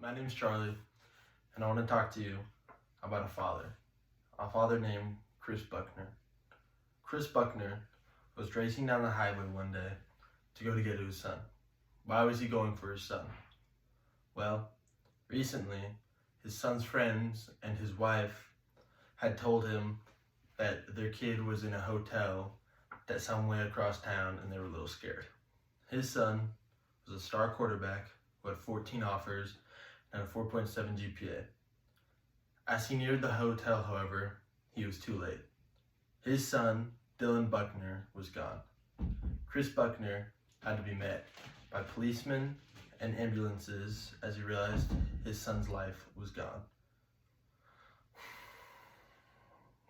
My name's Charlie, and I want to talk to you about a father named Chris Buckner. Chris Buckner was racing down the highway one day to go to get to his son. Why was he going for his son? Well, recently, his son's friends and his wife had told him that their kid was in a hotel that's somewhere across town and they were a little scared. His son was a star quarterback who had 14 offers and a 4.7 GPA. As he neared the hotel, however, he was too late. His son, Dylan Buckner, was gone. Chris Buckner had to be met by policemen and ambulances as he realized his son's life was gone.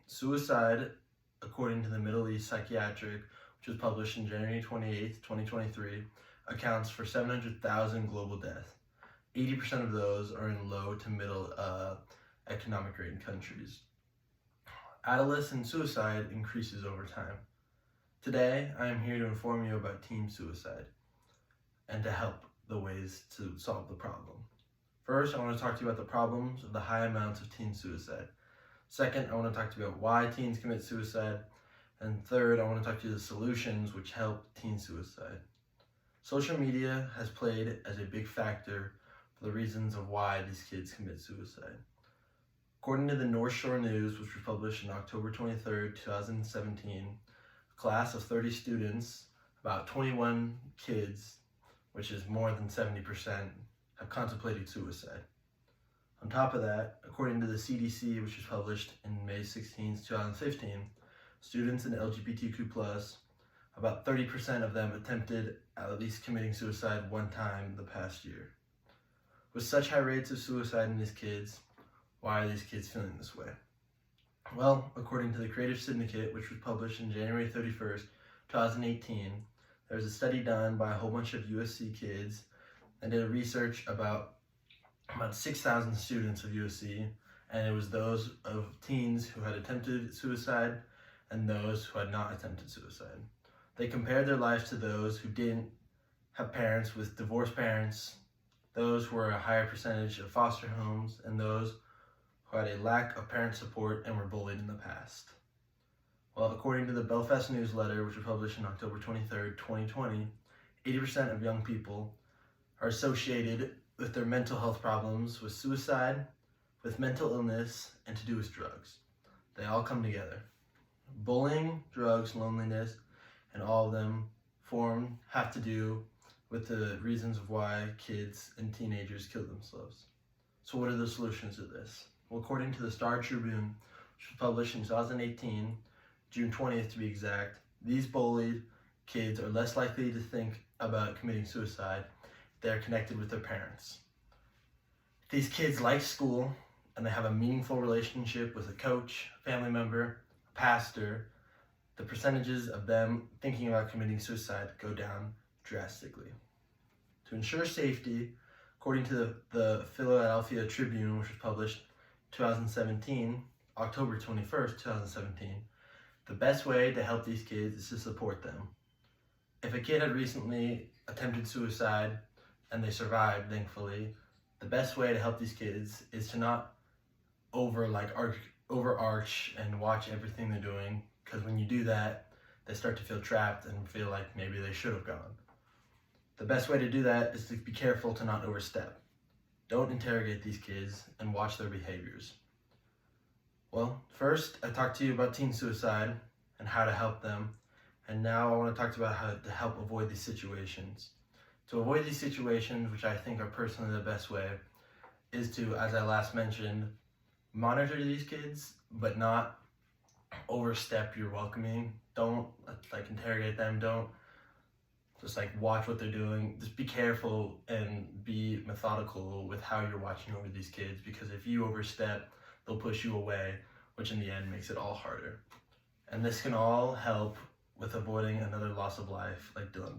Suicide, according to the Middle East Psychiatric, which was published in January 28, 2023, accounts for 700,000 global deaths. 80% of those are in low to middle economic rating countries. Adolescent suicide increases over time. Today, I am here to inform you about teen suicide and to help the ways to solve the problem. First, I want to talk to you about the problems of the high amounts of teen suicide. Second, I want to talk to you about why teens commit suicide. And third, I want to talk to you about the solutions which help teen suicide. Social media has played as a big factor for the reasons of why these kids commit suicide. According to the North Shore News, which was published on October 23, 2017, a class of 30 students, about 21 kids, which is more than 70%, have contemplated suicide. On top of that, according to the CDC, which was published in May 16, 2015, students in LGBTQ+, about 30% of them attempted at least committing suicide one time the past year. With such high rates of suicide in these kids, why are these kids feeling this way? Well, according to the Creative Syndicate, which was published on January 31st, 2018, there was a study done by a whole bunch of USC kids and did a research about 6,000 students of USC, and it was those of teens who had attempted suicide and those who had not attempted suicide. They compared their lives to those who didn't have parents with divorced parents, those who were a higher percentage of foster homes, and those who had a lack of parent support and were bullied in the past. Well, according to the Belfast Newsletter, which was published on October 23, 2020, 80% of young people are associated with their mental health problems with suicide, with mental illness, and to do with drugs. They all come together. Bullying, drugs, loneliness, and all of them have to do with the reasons of why kids and teenagers kill themselves. So what are the solutions to this? Well, according to the Star Tribune, which was published in 2018, June 20th to be exact, these bullied kids are less likely to think about committing suicide if they are connected with their parents. If these kids like school and they have a meaningful relationship with a coach, family member, a pastor, the percentages of them thinking about committing suicide go down drastically. To ensure safety, according to the Philadelphia Tribune, which was published in 2017, October 21st, 2017, the best way to help these kids is to support them. If a kid had recently attempted suicide and they survived, thankfully, the best way to help these kids is to not overarch and watch everything they're doing, because when you do that, they start to feel trapped and feel like maybe they should have gone. The best way to do that is to be careful to not overstep. Don't interrogate these kids and watch their behaviors. Well, first I talked to you about teen suicide and how to help them, and now I want to talk to you about how to help avoid these situations. To avoid these situations, which I think are personally the best way, is to, as I last mentioned, monitor these kids, but not overstep your welcoming. Don't interrogate them. Don't just watch what they're doing. Just be careful and be methodical with how you're watching over these kids, because if you overstep, they'll push you away, which in the end makes it all harder. And this can all help with avoiding another loss of life like Dylan